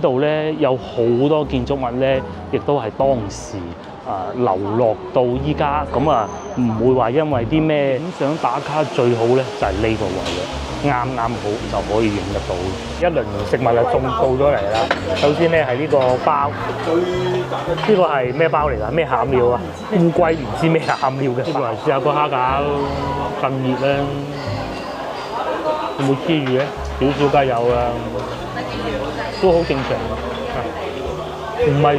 度咧有好多建築物咧，亦都係當時流落到依家，咁啊唔會話因為啲咩影相打卡最好咧，就係呢個位嘅，啱啱好就可以影得到。一輪食物啊送到咗嚟啦。首先咧係呢個包，呢個係咩包嚟㗎？咩餡料啊？烏龜唔知咩餡料嘅。呢個嚟試下個蝦餃，更熱啦。有冇黐魚咧？少少梗有啦。都好正常，唔係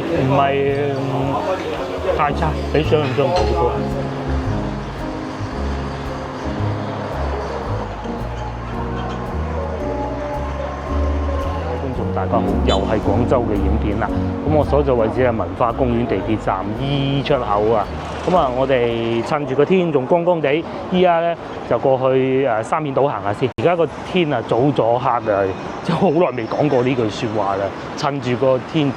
太差，比想象中好多。觀眾大家好，又係廣州嘅影片啦。咁我所在位置係文化公園地鐵站 E 出口啊。咁啊，我哋趁住個天仲光光地，依家咧就過去沙面島行下先。而家個天啊早咗黑啊，即係好耐未講過呢句説話啦。趁住個天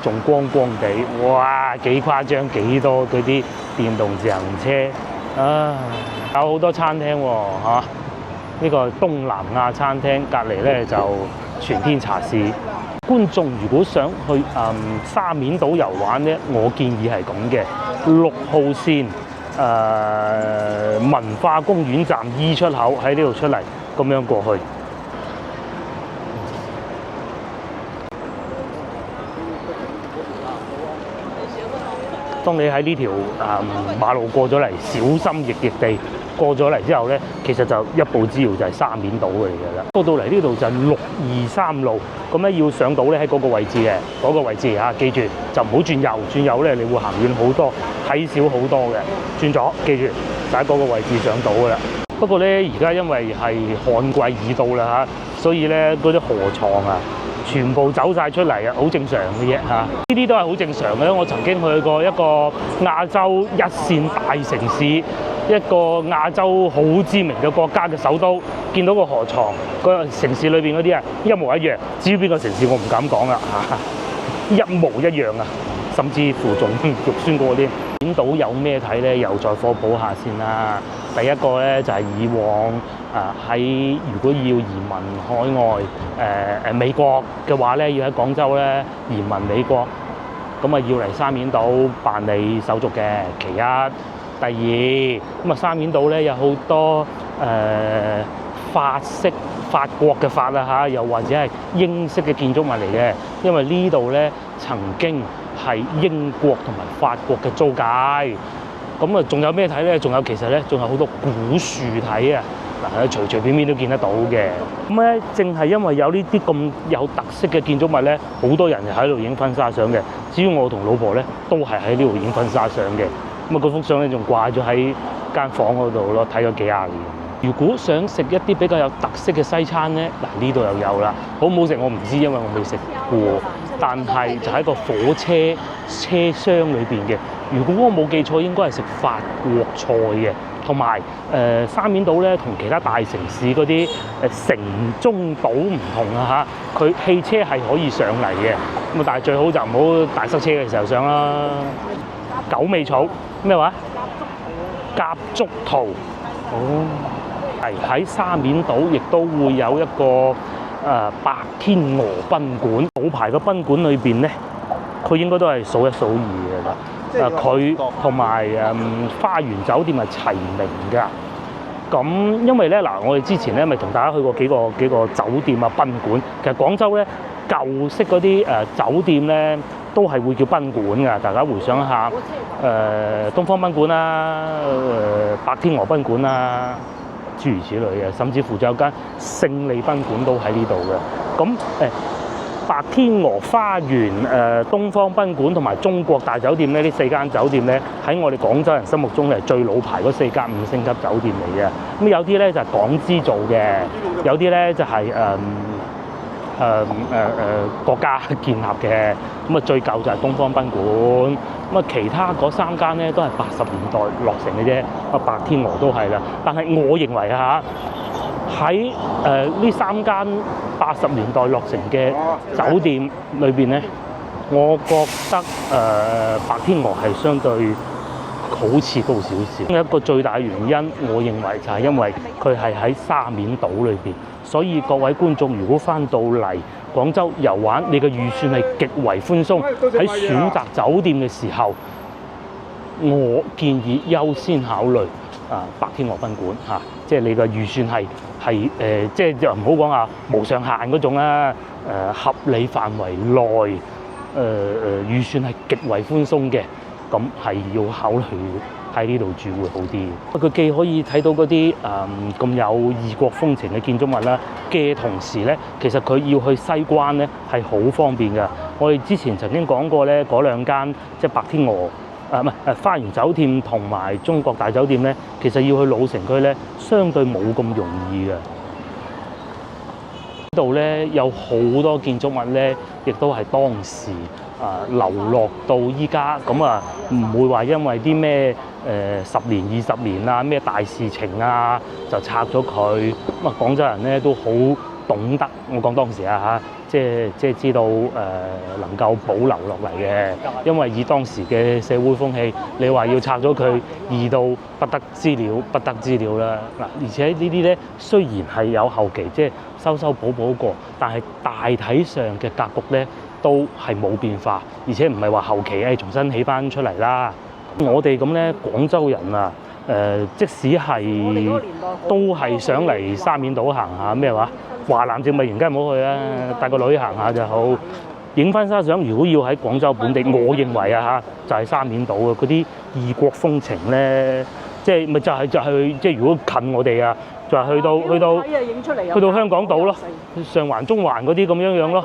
仲光光地，哇幾誇張，幾多嗰啲電動自行車啊！有好多餐廳喎嚇，呢個東南亞餐廳隔離咧就全天茶市。觀眾如果想去沙面島遊玩咧，我建議係咁嘅，6號線文化公園站 E 出口喺呢度出嚟，咁樣過去。當你喺呢條馬路過咗嚟，小心翼翼地過咗嚟之後咧，其實就一步之遙就係沙面島嚟嘅啦。過到嚟呢度就係623路，咁咧要上島咧喺嗰個位置嘅，嗰個位置嚇，記住就唔好轉右，轉右咧你會行遠好多，睇少好多嘅。轉左，記住就喺嗰個位置上島噶啦。不過咧，而家因為係旱季已到啦嚇，所以咧嗰啲河床啊，全部走晒出嚟啊，好正常嘅啫嚇。呢啲都係好正常嘅。我曾經去過一個亞洲一線大城市，一個亞洲好知名嘅國家嘅首都，見到個河床，個城市裏邊嗰啲啊一模一樣。至於邊個城市我唔敢講啦嚇，一模一樣啊，甚至乎仲肉酸過啲。面島有咩睇咧？又再科普下先啦。第一個咧就係以往喺如果要移民海外美國嘅話咧，要喺廣州咧移民美國，咁啊要嚟沙面島辦理手續嘅。其一，第二咁啊沙面島咧有好多法國嘅法啊嚇，又或者係英式嘅建築物嚟嘅，因為呢度咧曾經係英國同埋法國嘅租界。咁啊，仲有咩睇咧？仲有其實咧，仲有好多古樹睇啊！嗱，隨隨便便都見得到嘅。咁咧，正係因為有呢啲咁有特色嘅建築物咧，好多人就喺度影婚紗相嘅。至於我同老婆咧，都係喺呢度影婚紗相嘅。咁啊，嗰幅相咧仲掛咗喺間房嗰度咯，睇咗幾廿年。如果想食一啲比較有特色嘅西餐咧，嗱呢度又有啦。好唔好食我唔知，因為我未食過。但係就喺個火車車廂裏邊嘅。如果我冇記錯，應該係食法國菜嘅。同埋沙面島咧，同其他大城市嗰啲城中島唔同啊嚇，佢汽車係可以上嚟嘅。咁啊，但係最好就唔好大塞車嘅時候上啦。九尾草咩話？夾竹桃。哦，係喺沙面島，亦都會有一個白天鵝賓館。老牌嘅賓館裏邊咧，佢應該都係數一數二嘅啦。佢同埋花園酒店係齊名㗎。咁因為咧嗱，我哋之前咧咪同大家去過幾個酒店啊賓館。其實廣州咧舊式嗰啲酒店咧都係會叫賓館㗎。大家回想一下，東方賓館啦，白天鵝賓館啦，諸如此類嘅，甚至乎仲有間勝利賓館都喺呢度嘅。咁白天鵝花園、東方賓館同埋中國大酒店咧，呢4間酒店咧喺我哋廣州人心目中係最老牌嗰4間5星級酒店嚟嘅。咁有啲咧就係港資做嘅，有啲咧就係國家建立嘅。咁啊最舊就係東方賓館。咁啊其他嗰3間咧都係80年代落成嘅啫。啊白天鵝都係啦。但係我認為嚇喺呢3間80年代落成嘅酒店裏邊咧，我覺得白天鵝係相對好似高少少。一個最大嘅原因，我認為就係因為佢係喺沙面島裏邊，所以各位觀眾如果翻到嚟廣州遊玩，你嘅預算係極為寬鬆，喺選擇酒店嘅時候，我建議優先考慮白天鵝賓館嚇，即係你嘅預算係即係就唔好講話無上限嗰種啦，合理範圍內，預算係極為寬鬆嘅，咁係要考慮喺呢度住會好啲。佢既可以睇到嗰啲咁有異國風情嘅建築物啦，嘅同時咧，其實佢要去西關咧係好方便㗎。我哋之前曾經講過咧，嗰兩間即係白天鵝。花園酒店同埋中國大酒店咧，其實要去老城區咧，相對冇咁容易嘅。呢度咧有好多建築物咧，亦都係當時流落到依家，咁唔會話因為啲咩10年20年啊咩大事情啊就拆咗佢。咁廣州人咧都好懂得，我講當時即係知道能夠保留落嚟嘅，因為以當時嘅社會風氣，你話要拆咗佢，易到不得之了啦。嗱，而且呢啲咧雖然係有後期即係修補過，但係大體上嘅格局咧都係冇變化，而且唔係話後期重新起翻出嚟啦。我哋咁咧，廣州人即使係都係想嚟沙面島行下咩話？華南植物園梗係唔好去啦，帶個女行下就好。影翻沙相，如果要喺廣州本地，我認為就係沙面島嘅嗰啲異國風情咧，即係咪就係即係如果近我哋就係去到香港島咯，上環、中環嗰啲咁樣咯。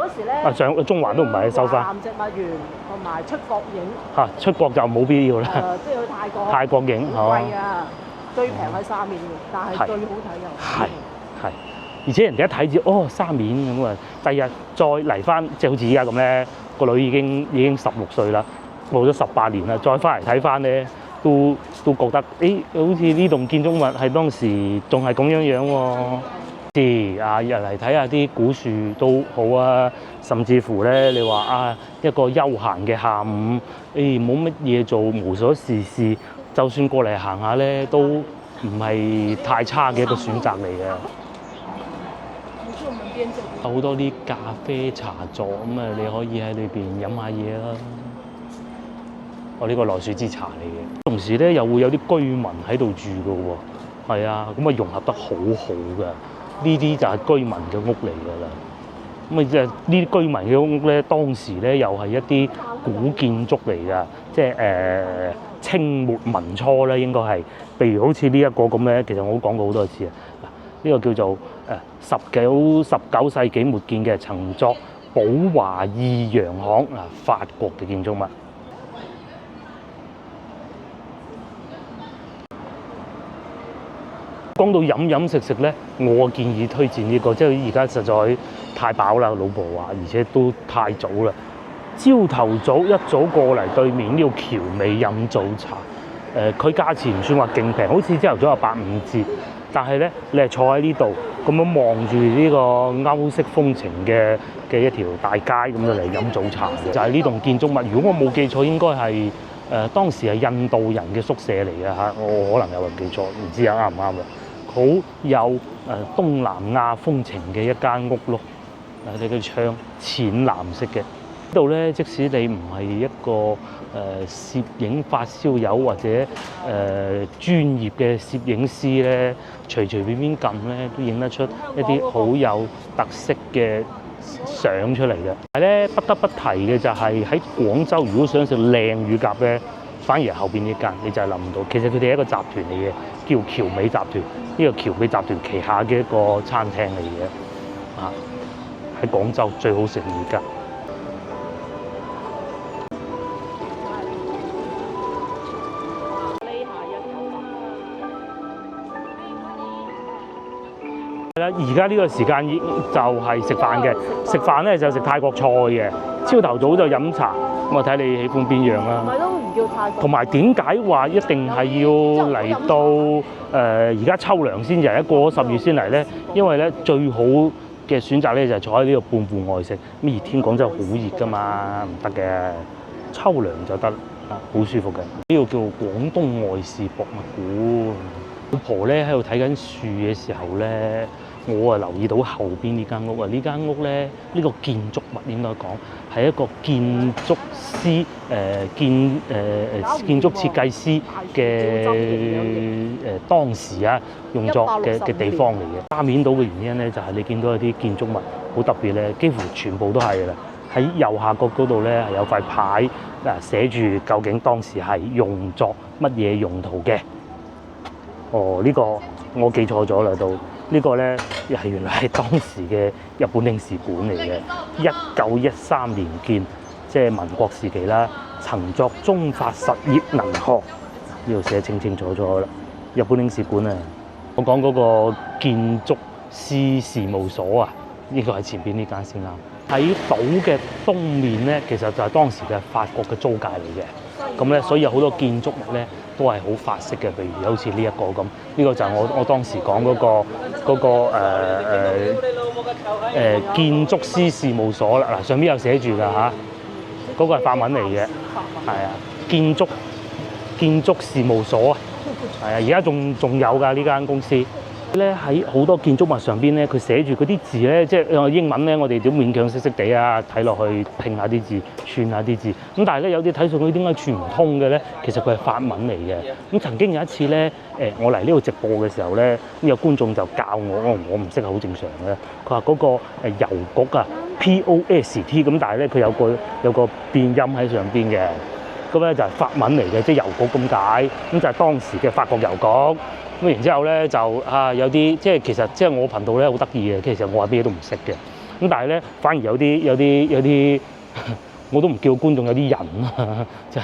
上中環都唔係收翻。華南植物園同埋出國影。出國就冇必要啦。即係去泰國影，好貴啊！最平喺沙面嘅，但係最好睇又係。而且人哋一睇住沙面咁第日再嚟翻，即係好似依家咁咧，個女已經16歲啦，過咗18年啦，再翻嚟睇翻咧，都覺得好似呢棟建築物係當時仲係咁樣喎。入嚟睇下啲古樹都好啊，甚至乎咧，你話一個休閒嘅下午，冇乜嘢做，無所事事，就算過嚟行下咧，都唔係太差嘅一個選擇嚟嘅。有好多啲咖啡茶座你可以喺裏邊飲下嘢啦。我呢個來水之茶嚟嘅，同時咧又會有啲居民喺度住嘅喎，係啊，咁融合得好好嘅。呢啲就係居民嘅屋嚟㗎啦。咁即係呢啲居民嘅屋咧，當時咧又係一啲古建築嚟㗎，即係清末民初咧應該係，譬如好似呢一個咁咧，其實我都講過好多次啊。呢個叫做19世紀末建嘅，曾作寶華義洋行法國嘅建築物。講到飲食咧，我建議推薦呢個，即係而家實在太飽啦，老婆話，而且都太早啦。朝頭早一早過嚟對面呢個僑美飲早茶，佢價錢唔算話勁平，好似朝頭早有8、5折。但係咧，你係坐喺呢度咁樣望住呢個歐式風情嘅一條大街咁樣嚟飲早茶嘅，就係呢棟建築物。如果我冇記錯，應該係當時係印度人嘅宿舍嚟嘅嚇，我可能有記錯，唔知啱唔啱啦。好有東南亞風情嘅一間屋咯，你嘅窗淺藍色嘅。呢度咧，即使你唔係一個攝影發燒友或者專業嘅攝影師咧，隨便撳咧都影得出一啲好有特色嘅相出嚟嘅。但係咧，不得不提嘅就係喺廣州，如果想食靚乳鴿咧，反而係後邊呢間，你就係諗唔到。其實佢哋係一個集團嚟嘅，叫僑美集團。呢個僑美集團旗下嘅一個餐廳嚟嘅，喺廣州最好食乳鴿。而家呢個時間就係食飯嘅，食飯咧就食泰國菜嘅。朝頭早就飲茶，咁睇你喜歡邊樣啦。唔係都唔叫泰國。同埋點解話一定係要嚟到而家秋涼先至，過咗10月先嚟咧？因為咧最好嘅選擇咧就係坐喺呢度半戶外食。咁熱天廣州好熱㗎嘛，唔得嘅。秋涼就得好舒服嘅。呢個叫廣東外事博物館。老婆咧喺度睇緊樹嘅時候咧，我啊留意到後邊呢間屋啊，呢間屋咧，呢個建築物應該講係一個建築師建築設計師嘅當時啊用作嘅地方嚟嘅。沙面島嘅原因咧，就係你見到有啲建築物好特別咧，幾乎全部都係㗎啦。喺右下角嗰度咧係有塊牌寫住究竟當時係用作乜嘢用途嘅。哦，呢個我記錯咗啦，呢個咧係原來係當時嘅日本領事館嚟嘅，1913年建，即係民國時期啦。曾作中法實業能學，呢度寫清清楚楚啦。日本領事館啊，我講嗰個建築師事務所啊，呢個係前邊呢間先啱。喺島嘅東面咧，其實就係當時嘅法國嘅租界嚟嘅。咁咧，所以有好多建築物咧都係好法式嘅，譬如好似呢一個咁，呢個就係我當時講嗰個建築師事務所啦。嗱，上邊有寫住㗎嚇，嗰個係法文嚟嘅，係啊，建築事務所啊，係啊，而家仲有㗎呢間公司。咧喺好多建築物上邊咧，佢寫住嗰啲字咧，即係英文咧，我哋都勉強識地啊，睇落去拼下啲字，串下啲字。咁但係咧有啲睇上去點解串唔通嘅咧？其實佢係法文嚟嘅。咁曾經有一次咧，我嚟呢度直播嘅時候咧，有觀眾就教我唔識係好正常嘅。佢話嗰個郵局啊 POST 咁，但係咧佢有個變音喺上邊嘅。咁咧就係法文嚟嘅，即係郵局咁解。咁就係當時嘅法國郵局。咁然之後咧就有啲即係其實即係我頻道咧好得意嘅，其實我話咩都唔識嘅。咁但係咧反而有啲我都唔叫觀眾有啲人啊，就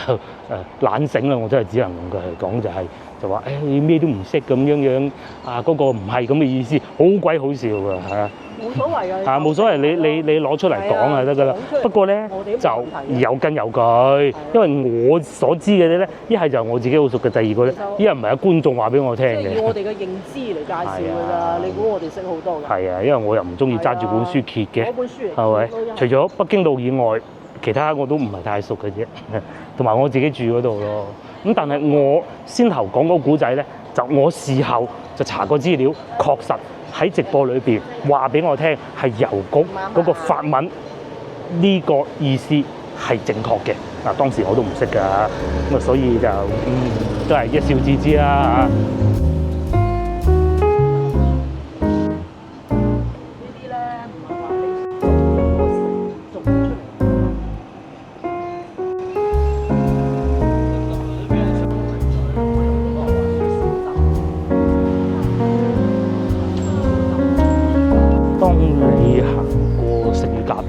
懶醒啦！我真係只能用佢嚟講就話你咩都唔識咁樣啊，嗰個唔係咁嘅意思，好鬼好笑㗎嚇。冇所謂㗎。冇所謂，你攞出嚟講就得㗎啦。不過咧就有根有據，因為我所知嘅咧，一係就我自己好熟嘅，第二個咧，一係唔係有觀眾話俾我聽嘅。即係以我哋嘅認知嚟介紹㗎咋，你估我哋識好多㗎？係啊，因為我又唔中意揸住本書揭嘅，嗰本書嚟，係咪？除咗北京路以外，其他我都唔係太熟嘅啫，同埋我自己住嗰度咯。咁但係我先頭講嗰個古仔咧，就我事後就查過資料，確實喺直播裏邊話俾我聽係郵局嗰個法文呢個意思係正確嘅。嗱，當時我都唔識㗎，咁啊所以就都係一笑置之啦嚇。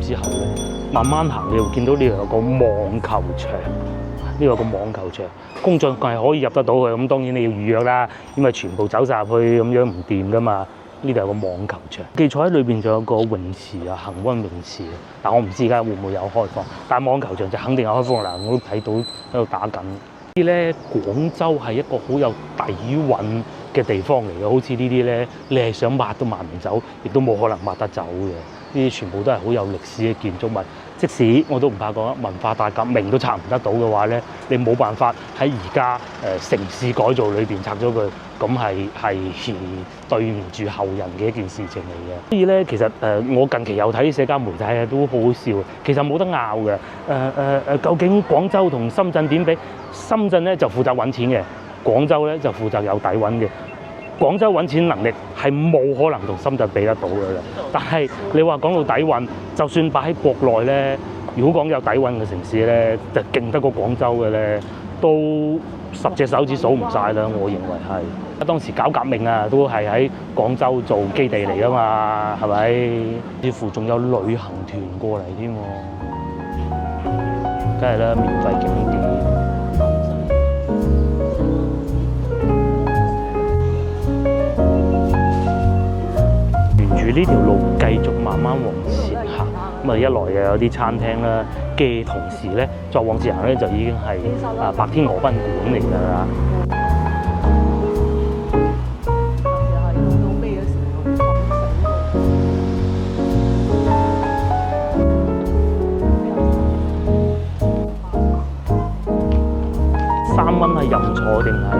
之後咧，慢慢行，你會見到呢度有個網球場，呢度有個網球場，工作係可以入得到嘅。咁當然你要預約啦，因為全部走晒入去咁樣唔掂噶嘛。呢度有個網球場，記錯喺裏邊仲有個泳池啊，恆溫泳池啊。但我唔知而家會唔會有開放，但係網球場就肯定有開放啦。我都睇到喺度打緊。啲咧，廣州係一個好有底蘊嘅地方嚟嘅，好似呢啲咧，你係想抹都抹唔走，亦都冇可能抹得走嘅。呢啲全部都係好有歷史嘅建築物，即使我都唔怕講文化大革命都拆唔得到嘅話咧，你冇辦法喺而家城市改造裏邊拆咗佢，咁係對唔住後人嘅一件事情嚟嘅。所以咧，其實我近期有睇社交媒體啊，都好好笑。其實冇得拗嘅。究竟廣州同深圳點比？深圳咧就負責揾錢嘅，廣州咧就負責有底蘊嘅。廣州揾錢能力係冇可能同深圳比得到嘅啦。但係你話講到底蘊，就算擺喺國內咧，如果講有底蘊嘅城市咧，就勁得過廣州嘅咧，都10隻手指數唔晒啦。我認為係。當時搞革命啊，都係喺廣州做基地嚟㗎嘛，係咪？似乎仲有旅行團過嚟添喎，梗係啦，免費景點。沿住呢條路繼續慢慢往前行，咁啊一來又有啲餐廳啦，嘅同時咧再往前行咧就已經係白天鵝賓館嚟㗎啦。3蚊係任坐定係？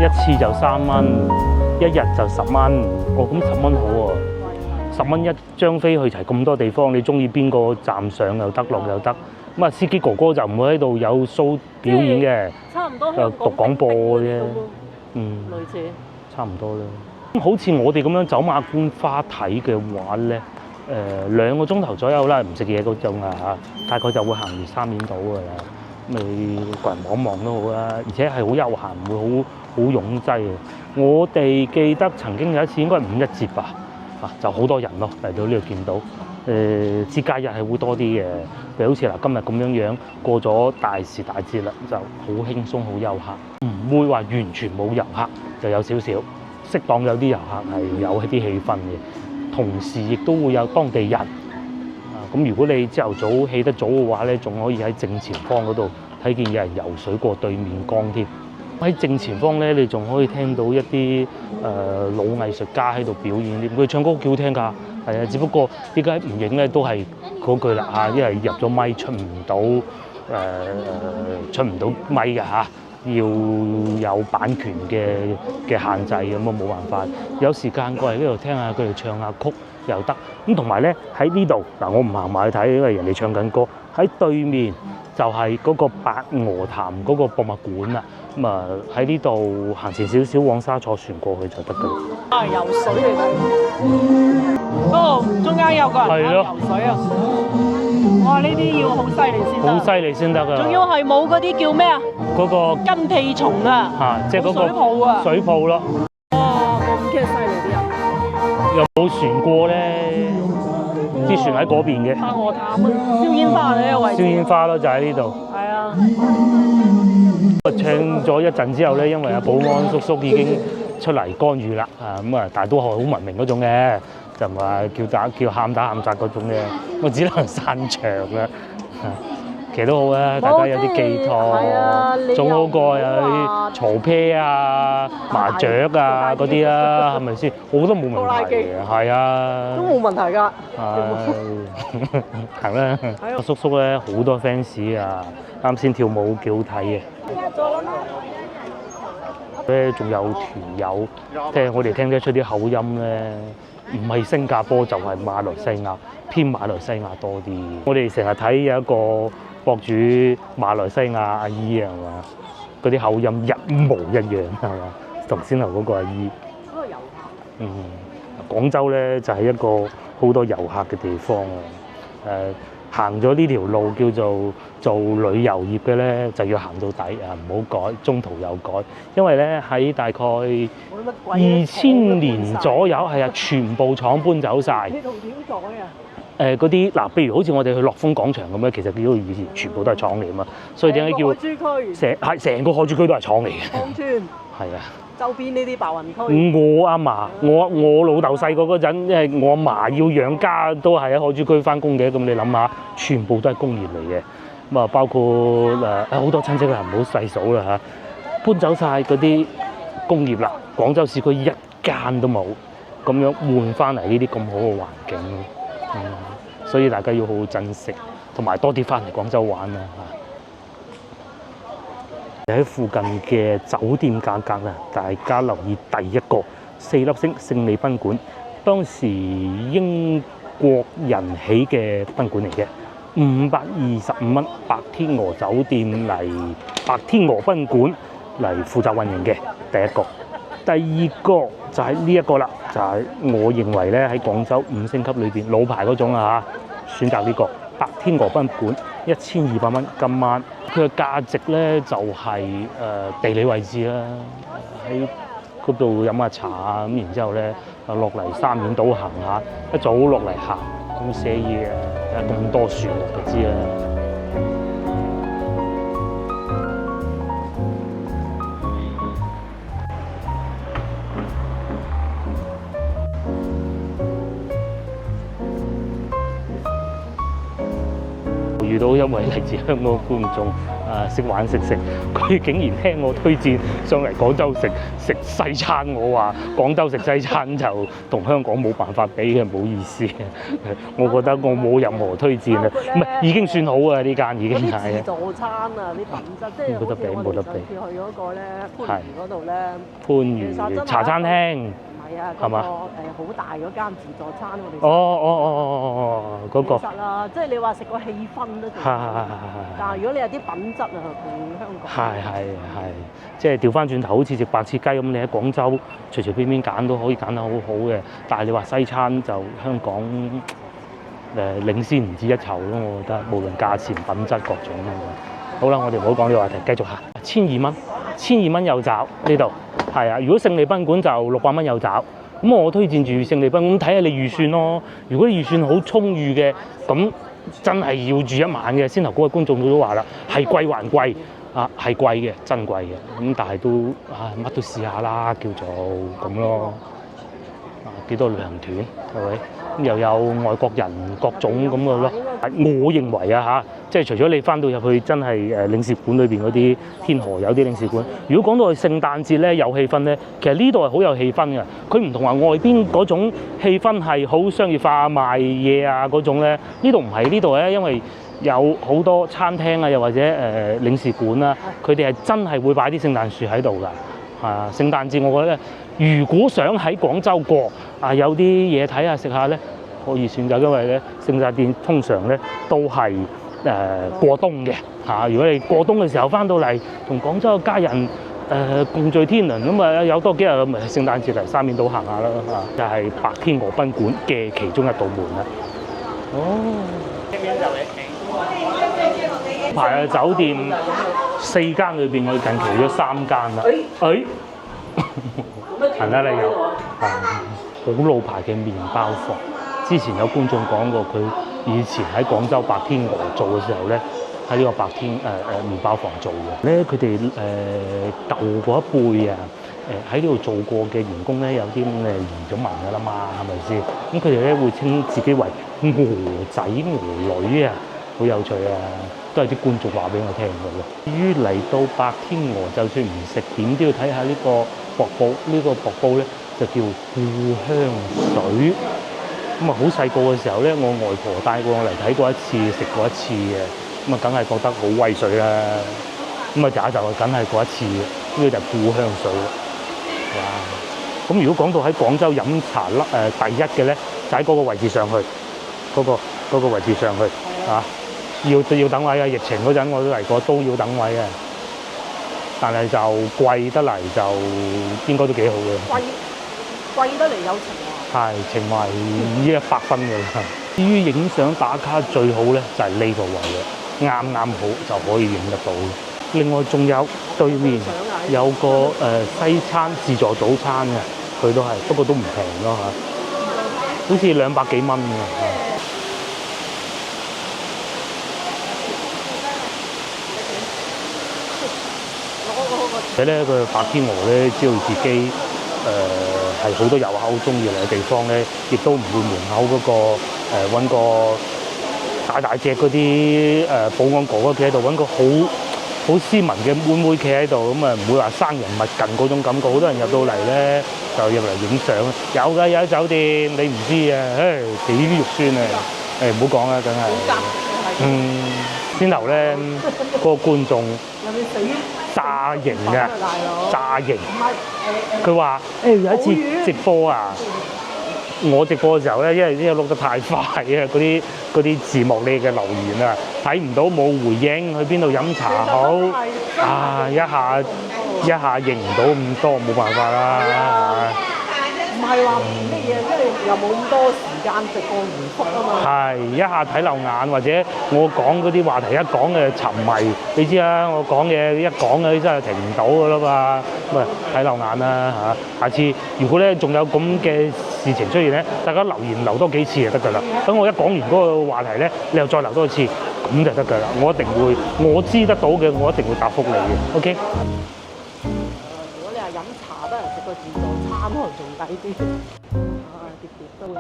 一次就3蚊，1日就10蚊。哦，咁10蚊好喎，10蚊一張飛去齊咁多地方，你中意邊個站上又得，落又得。咁啊，司機哥哥就唔會喺度有 show 表演嘅，差唔多就讀廣播嘅啫。類似。差唔多啦。咁好似我哋咁樣走馬觀花睇嘅話咧，2個鐘頭左右啦，唔食嘢嗰種啊嚇，大概就會行完沙面島㗎啦。咁你個人望望都好啦，而且係好悠閒，唔會好擁擠嘅。我哋記得曾經有一次應該係5·1節吧，就好多人咯，嚟到呢度見到。節假日係會多啲嘅，譬如好似嗱今日咁樣過咗大時大節啦，就好輕鬆好悠閒，唔會話完全冇遊客，就有少少適當有啲遊客係有一啲氣氛嘅，同時亦都會有當地人。咁如果你朝頭早起得早嘅話咧，仲可以喺正前方嗰度睇見有人游水過對面江添。喺正前方咧，你仲可以聽到一啲老藝術家喺度表演添，佢唱歌幾好聽㗎。係啊，只不過點解唔影咧，都係嗰句啦嚇，因為入咗咪出唔到咪㗎嚇，要有版權嘅限制咁啊，冇辦法。有時間過嚟呢度聽下佢哋唱下曲又得。咁同埋咧喺呢度嗱，我唔行埋去睇，因為人哋唱緊歌。喺對面就係嗰個白鵝潭嗰個博物館啦。咁啊喺呢度行前少少往沙坐船過去就得㗎啦。游水嚟㗎，嗰度中間有個人喺度游水啊！哇，呢啲要好犀利先得，好犀利先得㗎。仲要係冇嗰啲叫咩啊？嗰個跟屁蟲啊！即係嗰個水泡啊！水泡咯。哇，咁嘅犀利啲人！有冇船過咧？啲船喺嗰邊嘅。白鵝潭啊，燒煙花呢個位置。燒煙花咯，就喺呢度。係啊。唱咗一陣之後咧，因為阿保安叔叔已經出嚟干預啦，咁啊，但係都係好文明嗰種嘅，就唔係叫喊打喊殺嗰種嘅，我只能散場啦。其實都好啊，大家有啲寄託，總好過有啲嘈啤啊、麻雀啊嗰啲啦，係咪先？我覺得冇問題嘅，係啊，都冇問題㗎。行啦，叔叔咧好多 fans 啊，啱先跳舞幾好睇嘅。咧仲有團友，我哋聽得出啲口音咧，唔係新加坡就係馬來西亞，偏馬來西亞多啲。我哋成日睇有一個博主馬來西亞阿姨係嘛，嗰啲口音一模一樣係嘛，同先頭嗰個阿姨。嗰個遊客。廣州咧就係一個好多遊客嘅地方啊！行咗呢條路叫做旅遊業嘅咧，就要行到底啊！唔好改，中途有改，因為咧喺大概2000年左右，係啊，全部廠搬走晒。你同點改啊？嗰啲嗱，譬如好似我哋去樂豐廣場咁樣，其實呢度以前全部都係廠嚟啊嘛，所以點解叫海珠區？成個海珠區都係廠嚟嘅。芳村係啊。周邊呢啲白雲區。我阿嫲，我老豆細個嗰陣，因為我阿嫲要養家，都係喺海珠區翻工嘅。咁你諗下，全部都係工業嚟嘅。咁啊，包括好多親戚啦，唔好細數啦嚇，搬走晒嗰啲工業啦。廣州市區一間都冇，咁樣換翻嚟呢啲咁好嘅環境。所以大家要好好珍惜，同埋多啲翻嚟廣州玩啊嚇！喺附近嘅酒店價格啊，大家留意第一個4粒星勝利賓館，當時英國人起嘅賓館嚟嘅，525蚊白天鵝酒店嚟白天鵝賓館嚟負責運營嘅第一個。第二個就係呢一個啦，就係我認為咧喺廣州5星級裏邊老牌嗰種啊嚇，選擇呢個白天鵝賓館1200蚊今晚。佢嘅價值咧就係地理位置啦，喺嗰度飲下茶啊，咁然之後咧落嚟沙面島行下，一早落嚟行咁寫嘢啊，咁多樹木就知啦。遇到一位嚟自香港觀眾，識玩識食，佢竟然聽我推薦上嚟廣州食西餐，我話廣州食西餐就同香港冇辦法比嘅，唔好意思。我覺得我冇任何推薦啊，唔係已經算好啊，呢間已經係。啲自助餐啊，啲品質即係冇得比。去嗰個咧番禺嗰度咧，番禺茶餐廳。係啊，係嘛？好大嗰間自助餐我哋。嗰個。其實啦，即係你話食個氣氛都仲。係。但係如果你有啲品質啊，同香港。係，即係調翻轉頭，好似食白切雞咁，你喺廣州隨隨便便揀都可以揀得好好嘅。但係你話西餐就香港領先唔止一籌咯，我覺得無論價錢、品質各種咯。好啦，我哋唔好講呢個話題，繼續下。1,200蚊有找呢度，係啊。如果勝利賓館就600蚊有找，咁我推薦住勝利賓館，睇下你預算咯。如果你預算好充裕嘅，咁真係要住一晚嘅。先頭嗰位觀眾都話啦，係貴還貴啊，係貴嘅，真貴嘅。咁但係都乜都試下啦，叫做咁咯。幾多旅行團係咪？咁又有外國人各種咁嘅咯。我認為啊即係除咗你翻到入去真係領事館裏邊嗰啲天河有啲領事館，如果講到去聖誕節咧有氣氛咧，其實呢度係好有氣氛嘅。佢唔同話外邊嗰種氣氛係好商業化賣嘢啊嗰種咧，呢度唔係。呢度咧因為有好多餐廳啊，又或者領事館啊，佢哋係真係會擺啲聖誕樹喺度㗎。聖誕節我覺得如果想喺廣州過有啲嘢睇下食下咧，可以選擇，因為咧聖誕節通常咧都係過冬嘅如果你過冬嘅時候翻到嚟同廣州嘅家人共聚天倫，咁啊有多幾日咁咪聖誕節嚟沙面島行下啦就係白天鵝賓館嘅其中一道門啦。排酒店4間裏邊，我近期咗3間啦。行啦，你有好老牌嘅麵包房。之前有觀眾講過，佢以前喺廣州白天鵝做嘅時候咧，喺呢個白天麵包房做嘅咧，佢哋舊嗰一輩喺呢度做過嘅員工咧，有啲移咗民㗎啦嘛，係咪先？咁佢哋咧會稱自己為鵝仔鵝女好有趣都係啲觀眾話俾我聽嘅喎。至於嚟到白天鵝，就算唔食點都要睇下呢個薄煲，呢個薄煲咧就叫故鄉水。咁好細個嘅時候咧，我外婆帶過我嚟睇過一次，食過一次嘅，咁梗係覺得好威水啦。咁就梗係過一次嘅，呢個就係故鄉水。哇！咁如果講到喺廣州飲茶第一嘅咧，就喺嗰個位置上去，嗰個位置上去要等位疫情嗰陣我都嚟過，都要等位但係就貴得嚟就應該都幾好嘅。貴得嚟有情懷。係情懷已經100分嘅啦。至於影相打卡最好咧，就係呢個位嘅，啱好就可以影得到。另外仲有對面有個西餐自助早餐嘅，佢都係，不過都唔平咯好似200幾蚊嘅。而且咧，佢白天鵝咧，知道自己係好多遊客好中意嚟嘅地方咧，亦都唔會門口嗰個揾個大隻嗰啲保安哥哥企喺度，揾個好斯文嘅妹妹企喺度，咁唔會話生人勿近嗰種感覺。好多人入到嚟咧，就入嚟影相。有㗎，有喺酒店，你唔知幾肉酸唔好講啦，梗係。先頭咧，嗰個觀眾炸型嘅，炸型。佢話有一次直播我直播嘅時候咧，因為呢個錄得太快嗰啲字幕你嘅留言睇唔到，冇回應，去邊度飲茶好一下認唔到咁多，冇辦法啦。唔係話乜嘢，因為又冇咁多時間直播回覆啊嘛。係一下睇漏眼，或者我講嗰啲話題一講嘅沉迷，你知啦，我講嘢一講嘅真係停唔到噶啦嘛，咁睇漏眼啦下次如果咧仲有咁嘅事情出現咧，大家留言留多幾次就得㗎啦。等我一講完嗰個話題咧，你又再留多一次，咁就得㗎啦。我一定會，我知得到嘅，我一定會答覆你嘅。OK。如果你係飲茶得人食個自助餐，可能仲抵啲。碟都會。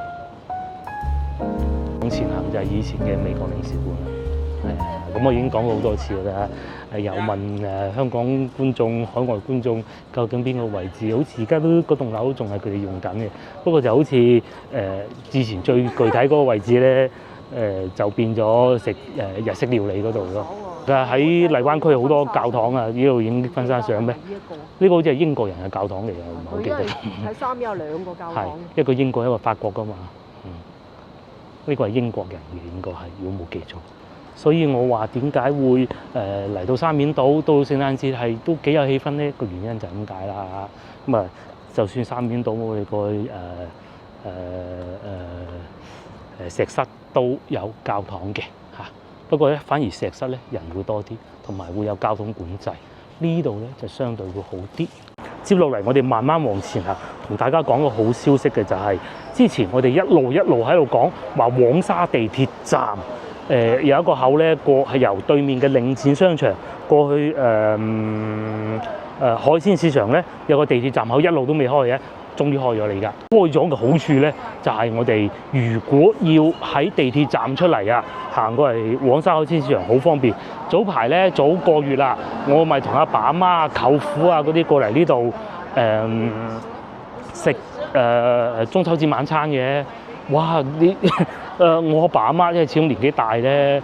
往前行就係以前嘅美國領事館啦，咁我已經講過好多次啦。有問香港觀眾、海外觀眾究竟邊個位置？好似而家都嗰棟樓仲係佢哋用緊嘅，不過就好似之前最具體嗰個位置咧，就變咗食日式料理嗰度咯。喺荔灣區好多教堂啊，呢度影婚紗相咩？呢個好似係英國人嘅教堂嚟嘅，我唔係好記得。喺三有兩個教堂，一個英國一個法國噶嘛。呢個係英國人嘅應該係，如果冇記錯。所以我話點解會嚟到沙面島到聖誕節係都幾有氣氛呢？個原因就係咁解啦。咁啊，就算沙面島我哋個石室都有教堂嘅嚇，不過咧反而石室咧人會多啲，同埋會有交通管制。呢度咧就相對會好啲。接落嚟我哋慢慢往前行，同大家講個好消息嘅就係、之前我哋一路喺度講話黃沙地鐵站。有一個口咧過係由對面嘅領展商場過去海鮮市場咧，有個地鐵站口一路都未開嘅，終於開咗嚟㗎。開咗嘅好處咧，就係、我哋如果要喺地鐵站出嚟啊，行過嚟黃沙海鮮市場好方便。早排咧早個月啦，我咪同阿爸阿媽、舅父啊嗰啲過嚟呢度食中秋節晚餐嘅。哇！我阿爸阿媽因為始終年紀大咧，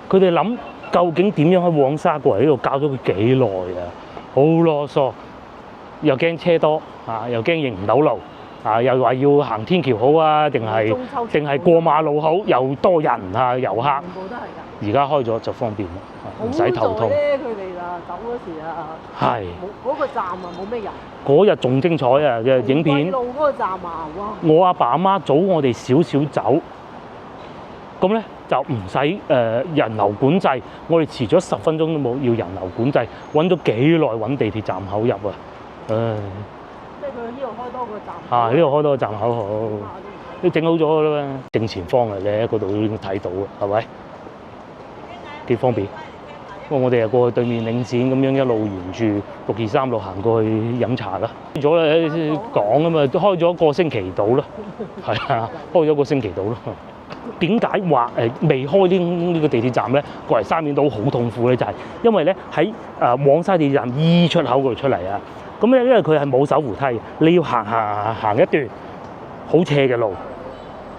佢哋諗究竟點樣喺黃沙過嚟呢度，教咗佢幾耐啊？好囉嗦，又驚車多啊，又驚認唔到路啊，又話要行天橋好啊，定係過馬路好，又多人啊遊客。全部都係㗎。而家開咗就方便啦，唔使頭痛。佢哋啊走嗰時啊，係嗰個站啊冇咩人。嗰日仲精彩啊嘅影片。路嗰個站啊，哇！我阿爸阿媽早我哋少少走。咁咧就唔使人流管制，我哋遲咗10分鐘都冇要人流管制，揾咗幾耐揾地鐵站口入啊！唉，即係佢呢度開多個站。呢度開多個站口好，都整好咗㗎啦嘛，正前方嚟嘅嗰度已經睇到啊，係咪？幾方便。不過我哋又過去對面領展咁樣一路沿住623路行過去飲茶啦。開咗啦，講啊嘛，都開咗個星期到啦，係啊，開咗個星期到啦。點解話未開呢個地鐵站咧？過嚟沙面島好痛苦咧，就係因為咧喺黃沙地鐵站 E 出口嗰度出嚟啊。咁咧因為佢係冇手扶梯，你要行一段好斜嘅路，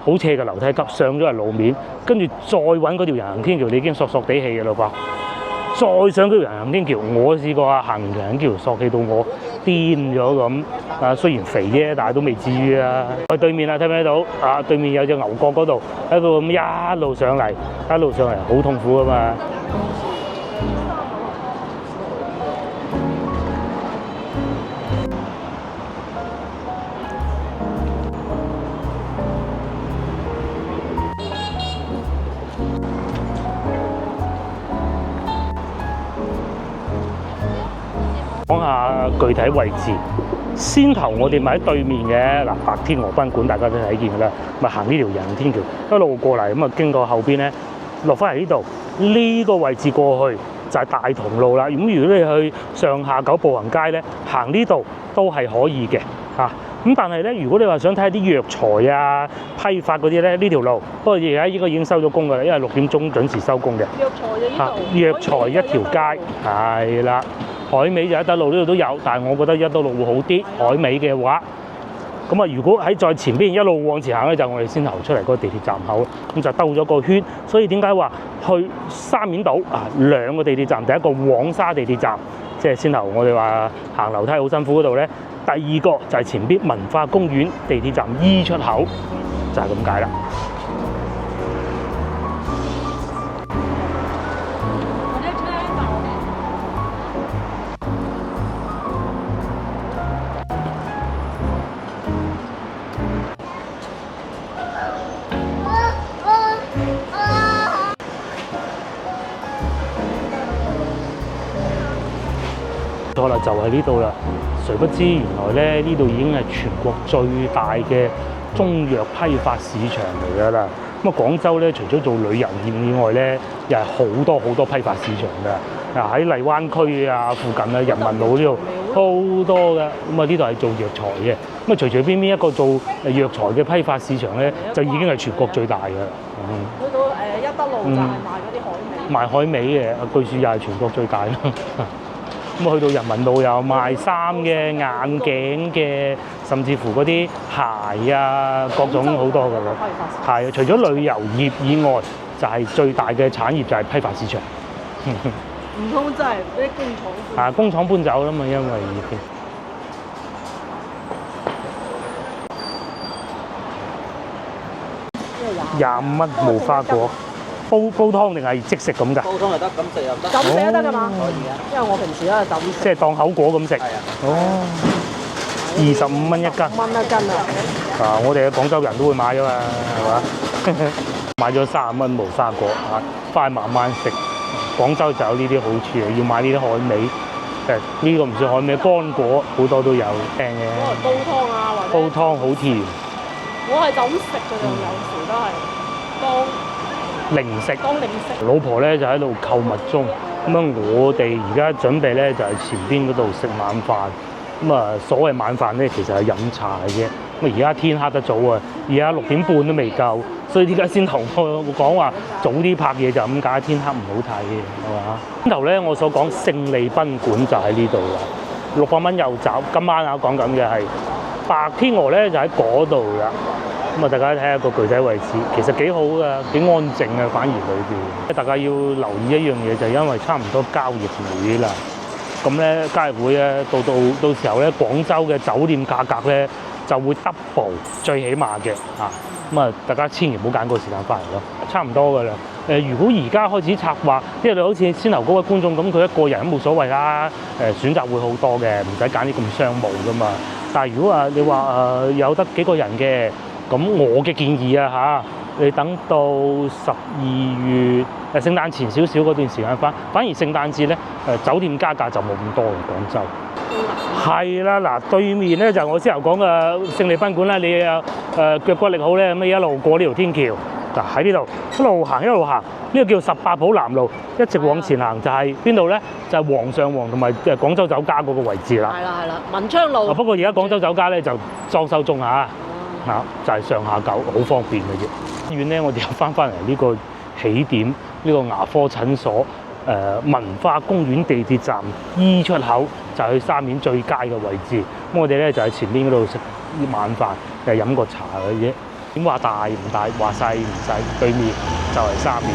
好斜嘅樓梯級上咗嚟路面，跟住再揾嗰條人行天橋，你已經索地氣嘅嘞噃。再上嗰條人行天橋，我試過啊，行完人行天橋索氣到我癲咗咁。啊，雖然肥啫，但係都未至於啊。喺對面啊，睇唔睇到？啊，對面有隻牛角嗰度，喺度咁一路上嚟，好痛苦噶嘛。講下具體位置，先頭我哋咪喺對面嘅嗱，白天鵝賓館大家都睇見㗎啦，咪行呢條人行天橋一路過嚟，咁啊經過後邊咧落翻嚟呢度，呢個位置過去就係大同路啦。咁如果你去上下九步行街咧，行呢度都係可以嘅嚇。咁但係咧，如果你話想睇下啲藥材啊、批發嗰啲咧，呢條路不過而家應該已經收咗工㗎啦，因為6點鐘準時收工嘅。藥材就呢度。藥材一條街係啦。海味就一德路呢度都有，但係我覺得一德路會好啲。海味嘅話，咁啊，如果喺再前邊一路往前行咧，就我哋先頭出嚟嗰個地鐵站口，咁就兜咗個圈。所以點解話去沙面島啊2個地鐵站，第一個黃沙地鐵站，即係先頭我哋話行樓梯好辛苦嗰度咧，第二個就係前邊文化公園地鐵站 E 出口，就係咁解啦。錯啦，就係呢度啦。誰不知原來咧呢度已經係全國最大嘅中藥批發市場嚟㗎啦。咁啊，廣州咧除咗做旅遊業以外咧，又係好多批發市場㗎。嗱喺荔灣區啊附近啊，人民路呢度好多㗎。咁啊呢度係做藥材嘅。咁啊隨隨便便一個做藥材嘅批發市場咧，就已經係全國最大㗎啦。去到一德路就係賣嗰啲海味。賣海味嘅，據說又係全國最大啦。咁去到人民路有賣衫嘅、眼鏡嘅，甚至乎嗰啲鞋啊，各種好多㗎啦。係，除咗旅遊業以外，就係最大嘅產業就係批發市場。唔通真係啲工廠？工廠搬走啦嘛，因為已經25蚊無花果，煲湯定係即食咁㗎？煲湯又得，咁食又得。咁食都得㗎嘛？可以啊。因為我平時都係咁食。即係當口果咁食。係啊。哦，25蚊一斤。蚊一斤啊！我哋嘅廣州人都會買㗎嘛，係嘛？買咗30蚊無花果翻去慢慢食。廣州就有呢啲好處啊，要買呢啲海味。呢個唔算海味，乾果好多都有正嘅。煲湯啊，或者煲湯好甜。我係就咁食嘅啫，有時都係零食。當零食。老婆咧就喺度購物中，咁啊我哋而家準備咧就係前邊嗰度食晚飯。咁啊所謂晚飯咧其實係飲茶嘅啫。咁啊而家天黑得早啊，而家6點半都未夠，所以點解先同我講話早啲拍嘢就咁解，天黑唔好睇嘅，係嘛？先頭咧我所講勝利賓館就喺呢度啦，600蚊右走。今晚啊講緊嘅係白天鵝咧就喺嗰度啦。咁啊，大家睇下個具體位置，其實幾好㗎，幾安靜啊，反而裏邊。大家要留意一樣嘢，就係因為差唔多交易會啦。咁咧交易會咧，到時候咧，廣州嘅酒店價格咧就會 double 最起碼嘅嚇。咁啊，大家千祈唔好揀個時間翻嚟咯，差唔多㗎啦。如果而家開始策劃，因為你好似先頭嗰位觀眾咁，佢一個人都冇所謂啦。選擇會好多嘅，唔使揀啲咁商務㗎嘛。但係如果你話有得幾個人嘅，咁我嘅建議啊你等到12月聖誕前少少嗰段時間翻，反而聖誕節咧酒店加價就冇咁多嘅廣州。係啦，嗱對面咧就我先頭講嘅勝利賓館啦，你腳骨力好咧，咁一路過呢條天橋，嗱喺呢度一路行，呢個叫18浦南路，一直往前行就係邊度咧？就係皇上皇同埋廣州酒家嗰個位置啦。係啦，文昌路。不過而家廣州酒家咧就裝修中嚇。就係上下九好方便嘅啫。醫院咧，我哋又翻嚟呢個起點，呢個牙科診所，文化公園地鐵站 E 出口就係去沙面最佳嘅位置。咁我哋咧就喺前邊嗰度食晚飯，就飲個茶嘅啫。點話大唔大？話細唔細？對面就係沙面。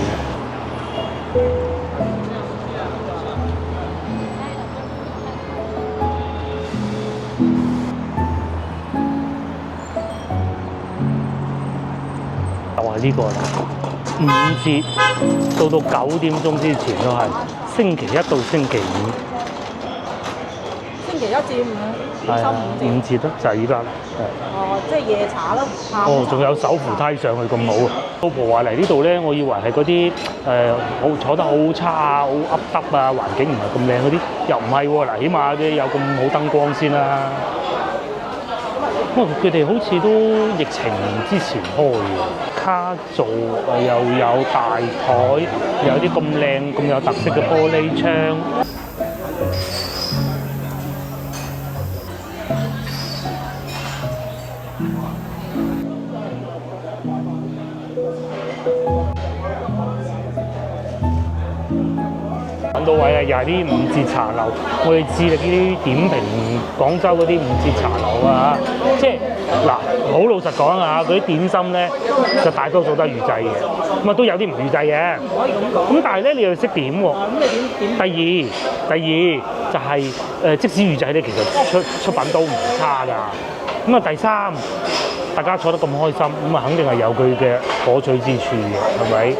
就係呢個啦，5折到9點鐘之前都係，星期1到星期5。星期1至5，點心5折。5折咯，就係依家。即係夜茶咯。仲有手扶梯上去咁好啊！老婆話嚟呢度咧，我以為係嗰啲坐得好差啊，好噏耷啊，環境唔係咁靚嗰啲，又唔係喎。嗱，起碼啲有咁好燈光先啦。佢哋好似都疫情之前開嘅，卡座又有大台，有啲咁靚咁有特色嘅玻璃窗。揾到位啊！又係啲5折茶樓，我哋致力呢啲點評廣州嗰啲5折茶樓啊！即係嗱，好老實講啊，嗰啲點心咧就大多數都係預製嘅，咁啊都有啲唔預製嘅。可以咁講。咁但係咧，你又識點喎？咁你點？第二就係即使預製咧，其實出品都唔差㗎。咁啊，第三，大家坐得咁開心，咁啊肯定係有佢嘅可取之處嘅，係咪？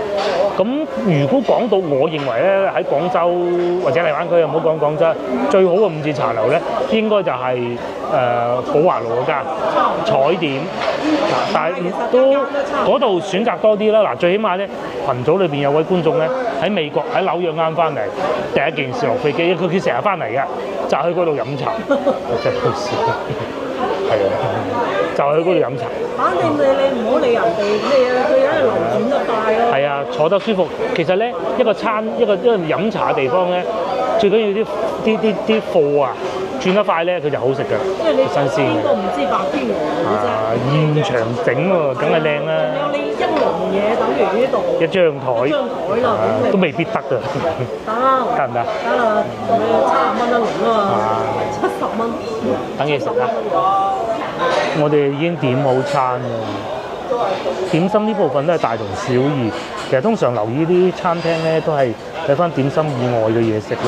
咁如果講到我認為咧，喺廣州或者荔灣區，唔好講廣州，最好嘅5折茶樓咧，應該就係寶華路嗰間彩點。但係都嗰度選擇多啲啦。嗱，最起碼咧，群組裏邊有位觀眾咧喺美國喺紐約啱翻嚟，第一件事落飛機，佢成日翻嚟嘅，就去嗰度飲茶，真係好笑。係啊，就去嗰度飲茶。反正你唔好理人哋咩啊，佢喺度留點得快咯。係啊，坐得舒服。其實咧，一個飲茶嘅地方咧，最緊要啲貨啊轉得快咧，佢就好食㗎，新鮮嘅。邊個唔知白天鵝現場整喎，梗係靚啦。你一籠嘢等於呢度一張台啦，都未必得㗎。得唔得？得啦，你70蚊一籠啊嘛，70蚊。等嘢食啦。我哋已經點好餐啦。點心呢部分都係大同小異。其實通常留意啲餐廳咧，都係睇翻點心以外嘅嘢食啦。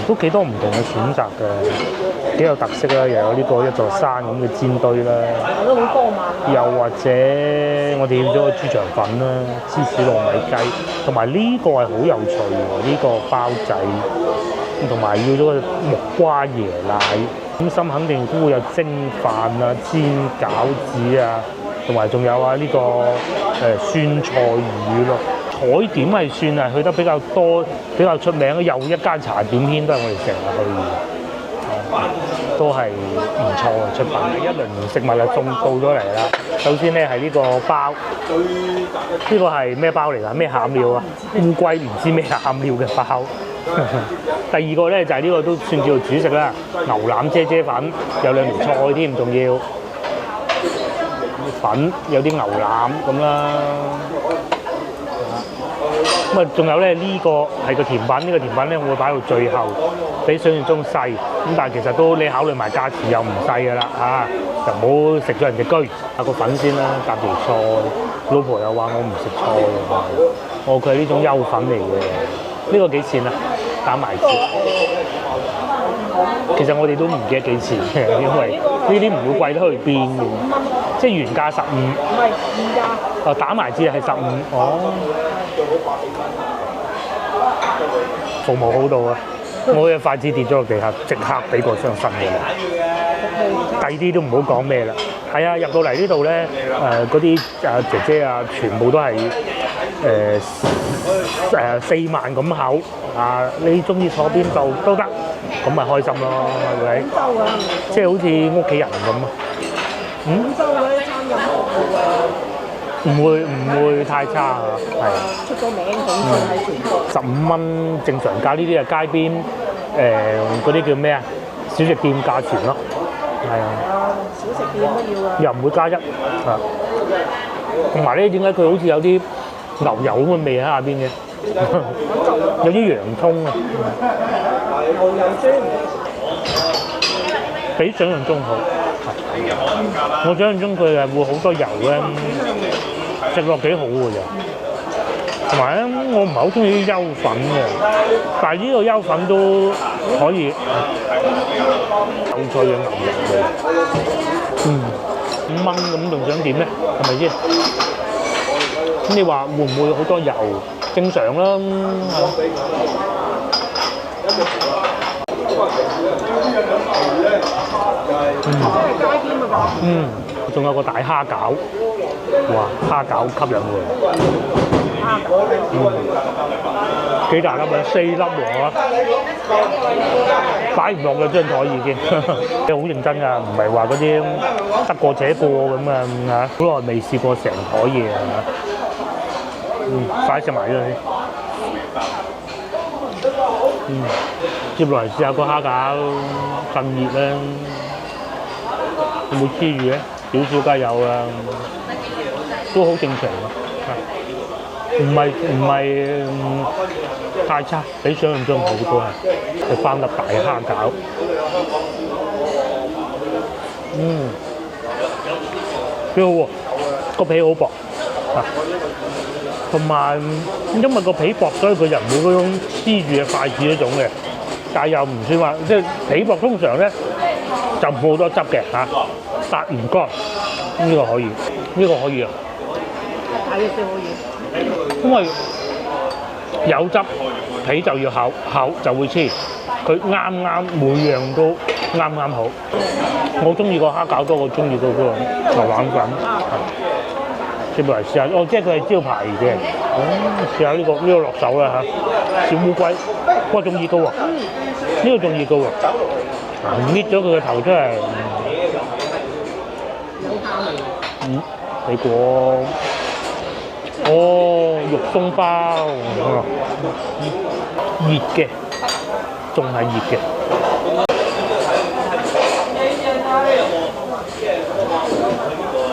都幾多唔同嘅選擇嘅，幾有特色啦！又有呢個一座山咁嘅煎堆啦，都好多嘛。又或者我哋要咗個豬腸粉啦、芝士糯米雞，同埋呢個係好有趣喎！呢個包仔，同埋要咗個木瓜椰奶。點心肯定都會有蒸飯啊、煎餃子啊，同埋仲有呢個酸菜魚咯。海點係算係去得比較多、比較出名，又一間茶點軒都係我哋成日去嘅，都係唔錯嘅出品。一輪食物就送到咗嚟啦。首先咧係呢個包，呢個係咩包嚟㗎？咩餡料啊？烏龜唔知咩餡料嘅包。第二個咧就係呢個都算叫做主食啦，牛腩啫啫粉，有兩條菜添，仲要粉有啲牛腩咁啦。咁啊，仲有咧呢個係個甜品，呢個甜品咧我會擺到最後，比想象中細。咁但係其實都你考慮埋價錢又唔細㗎啦嚇，就唔好食咗人哋居。個粉先啦，搭條菜。老婆又話我唔食菜嘅，佢係呢種優粉嚟嘅。呢個幾錢啊？打埋折。其實我哋都唔記得幾錢嘅，因為呢啲唔會貴得去邊嘅，即係原價15。唔係現價。打埋折係15。哦。服務好到啊！我嘅筷子跌咗落地下，即刻俾個雙新嘅啦。第啲都唔好講咩啦。係啊，入到嚟呢度咧，嗰啲姐姐啊，全部都係4萬咁口啊！你中意坐邊度都得，咁咪開心咯，係咪？即係好似屋企人咁啊！廣州嗰啲餐飲唔會太差啊，係。出咗名咁喺全國。15蚊正常價，呢啲係街邊嗰啲叫咩啊？小食店價錢咯，係啊。小食店都要啊。又唔會加1，同埋咧，點解佢好似有啲牛油咁嘅味喺下邊嘅？有啲洋葱啊。牛油磚。比想象中好。我想象中佢係會好多油咧。食落幾好嘅啫，同埋咧，我唔係好中意啲優粉嘅，但係呢個優粉都可以有菜嘅牛油味，5蚊咁仲想點咧？係咪先？咁你話會唔會好多油？正常啦，仲有個大蝦餃。哇！蝦餃吸引喎，幾大粒啊？4粒喎，擺唔落嘅張台已經，你好認真㗎，唔係話嗰啲得過且過咁啊嚇，好耐未試過成台嘢啊快食埋咗先，接落嚟試下個蝦餃趁熱咧，有冇黐住咧？少少梗有啊。都好正常嘅，唔係太差，比想象中好多係翻粒大蝦餃，幾好喎，個皮好薄同埋因為個皮薄，所以佢就唔會嗰種黐住嘅筷子嗰種嘅，但係又唔算話即係皮薄，通常咧就冇好多汁嘅嚇，殺唔乾，呢個可以，呢個可以啊。睇嘅先可以，因為有汁皮就要厚就會黐，佢啱啱每樣都啱好。我中意個蝦餃多過中意嗰個牛腩粉。接落嚟試下，即係佢係招牌嘅。試下呢個落手啦嚇，小烏龜，哇仲熱㗎喎，呢個仲熱㗎喎，搣咗佢個頭出嚟，你估？肉鬆包，熱嘅，仲係熱嘅。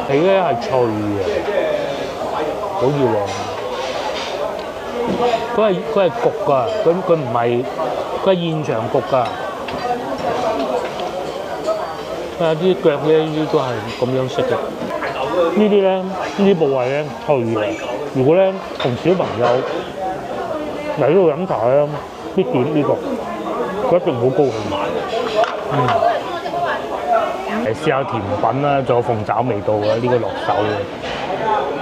皮咧係脆嘅，好熱喎。佢係焗㗎，佢唔係，佢係現場焗㗎。有啲腳咧，呢啲都係咁樣食嘅。呢啲咧，呢啲部位咧脆嘅。如果咧同小朋友嚟呢度飲茶啊，必點呢個，佢一定好高興。試下甜品啦，仲有鳳爪味道啊，呢個落手嘅。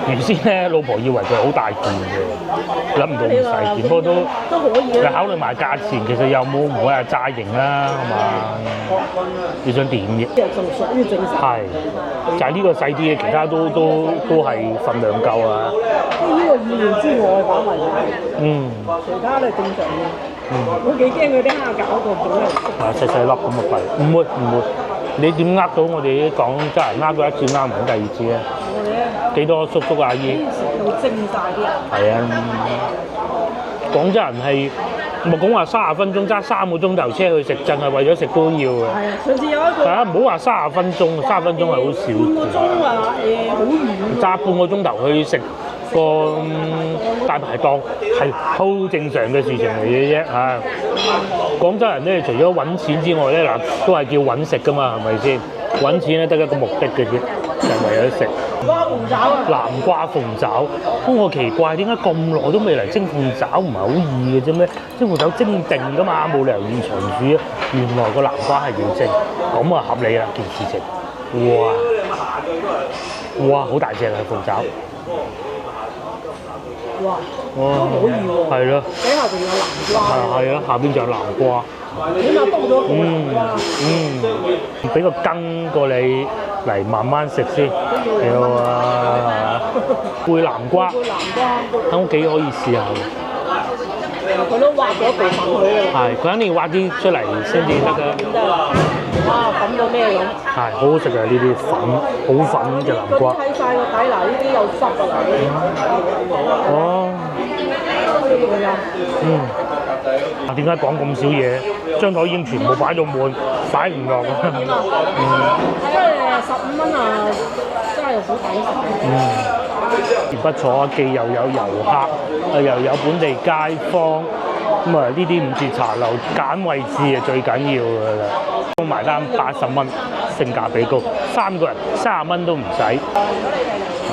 原先咧，老婆以為佢好大件嘅，諗唔到咁細件，不過都可以你考慮埋價錢，其實又冇唔會係炸型啦，係嘛？你想點嘅？就屬於正常。係，就係呢個細啲嘅，其他都係份量夠啊。呢個意料之外反為其他都係正常嘅。我幾驚佢啲蝦餃個本嚟。細細粒咁啊弊，唔會，你點呃到我哋啲廣州人呃過一次呃唔到第二次啊？幾多叔叔阿姨？食到精晒啲人。係啊，廣州人係冇講話30分鐘揸3個鐘頭車去食，淨係為咗食都要嘅。係啊，上次有一個。係啊，唔好話30分鐘，30分鐘係好少。半個鐘啊，好遠。揸半個鐘頭去食個大排檔係好正常嘅事情嚟嘅啫嚇。廣州人咧，除咗揾錢之外咧，嗱都係叫揾食噶嘛，係咪先？揾錢咧得一個目的嘅啫，就係為咗食。南瓜鳳爪，不過我奇怪點解咁耐都未嚟蒸鳳爪，唔係好易嘅啫咩？蒸鳳爪蒸定㗎嘛，冇理由現場煮啊！原來個南瓜係要蒸，咁啊合理啦件事情。哇，好大隻啊鳳爪！哇，都可以喎。係咯。底下仲有南瓜。係啊，下邊仲有南瓜。起碼多咗個南瓜。俾個羹過你嚟慢慢食先，幾好啊！背南瓜，喺屋企可以試下嘅。佢都挖咗部分佢㗎。係，佢肯定挖啲出嚟先至得㗎。哇，粉到咩咁？係，好好食啊！呢啲粉，好粉嘅南瓜。睇晒個底嗱，呢啲有汁啊！哦。點解講咁少嘢？張台已經全部擺到滿，擺唔落啊！即係15蚊啊，真係好抵食。不錯啊，既又有遊客，又有本地街坊，咁啊呢啲5折茶樓揀位置啊最緊要㗎啦。都埋單80蚊，性價比高，3個人30蚊都唔使。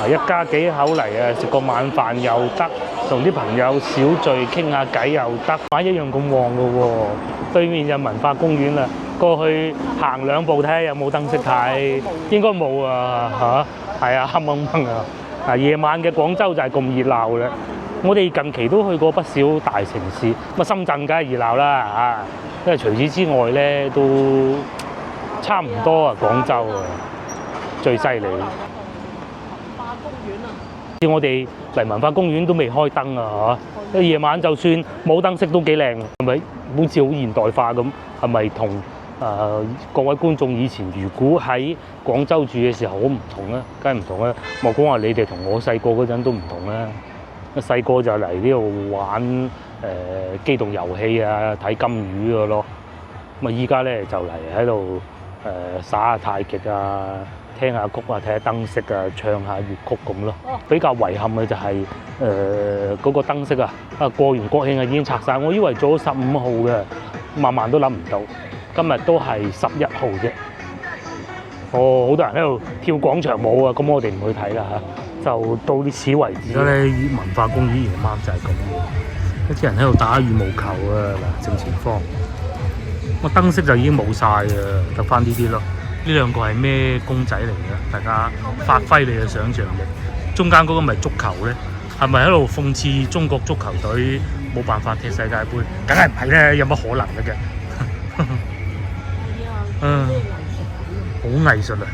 一家幾口嚟啊，食個晚飯又得，同啲朋友小聚傾下偈又得，一樣咁旺㗎喎。對面就文化公園啦，過去行2步睇下有冇燈飾睇，應該冇啊嚇，係啊黑掹掹啊！夜晚嘅廣州就係咁熱鬧啦。我哋近期都去過不少大城市，咁深圳梗係熱鬧啦嚇，因為除此之外咧都差唔多啊，廣州啊最犀利。我哋嚟文化公園都未開燈啊嚇，夜晚就算冇燈飾都幾靚，係咪？好似好現代化咁，係咪同各位觀眾以前如果喺廣州住嘅時候好唔同咧？梗係唔同啦！莫講話你哋同我細個嗰陣都唔同啦。細個就嚟呢度玩機動遊戲啊，睇金魚嘅咯。咁啊依家咧就嚟喺度耍下太極啊，聽下曲啊，睇下燈飾啊，唱下粵曲咁咯。比較遺憾嘅就係嗰個燈飾啊，過完國慶啊已經拆晒。我以為做咗15號嘅，萬萬都諗唔到，今日都係11號啫。哦，好多人喺度跳廣場舞啊，咁我哋唔去睇啦嚇，就到此為止。而家咧文化公園夜晚就係咁嘅，一啲人喺度打羽毛球啊，嗱正前方，個燈飾就已經冇晒啊，得翻呢啲咯。呢兩個係咩公仔嚟嘅？大家發揮你嘅想像力。中間嗰個咪足球咧，係咪喺度諷刺中國足球隊冇辦法踢世界盃？梗係唔係咧？有乜可能嘅？好藝術啊！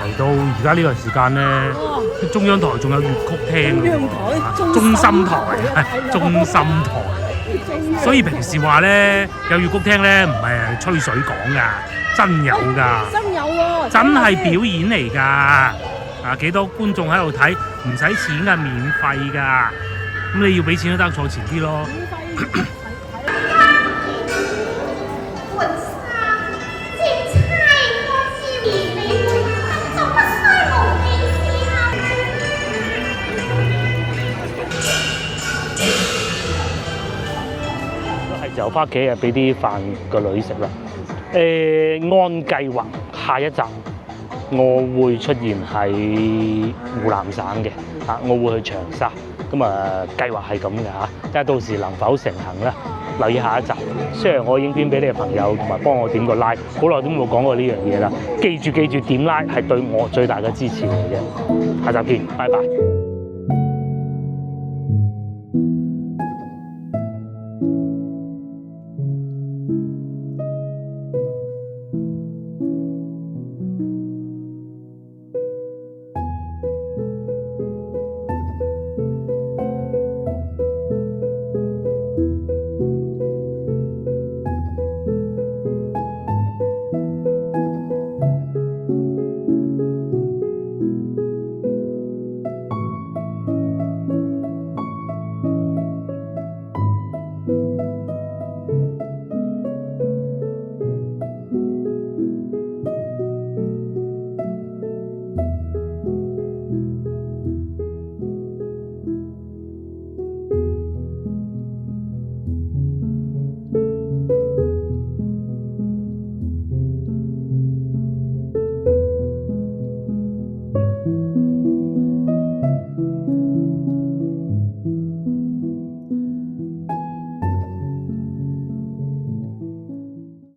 嚟到而家呢個時間咧，中央台仲有粵曲聽喎，中心台，中心台。所以平時話咧有粵曲聽咧，唔係吹水講㗎，真有㗎，真有喎，真係表演嚟㗎。啊，幾多觀眾喺度睇，唔使錢㗎，免費㗎。咁你要俾錢都得，坐前啲咯。就翻屋企啊，俾啲飯個女食啦。按計劃，下一站我會出現喺湖南省嘅，我會去長沙。咁計劃係咁嘅嚇，睇下到時能否成行咧。留意下一集，share我影片俾你嘅朋友，同埋幫我點個 like。好耐都冇講過呢樣嘢啦，記住點 like 係對我最大嘅支持嚟嘅。下集見，拜拜。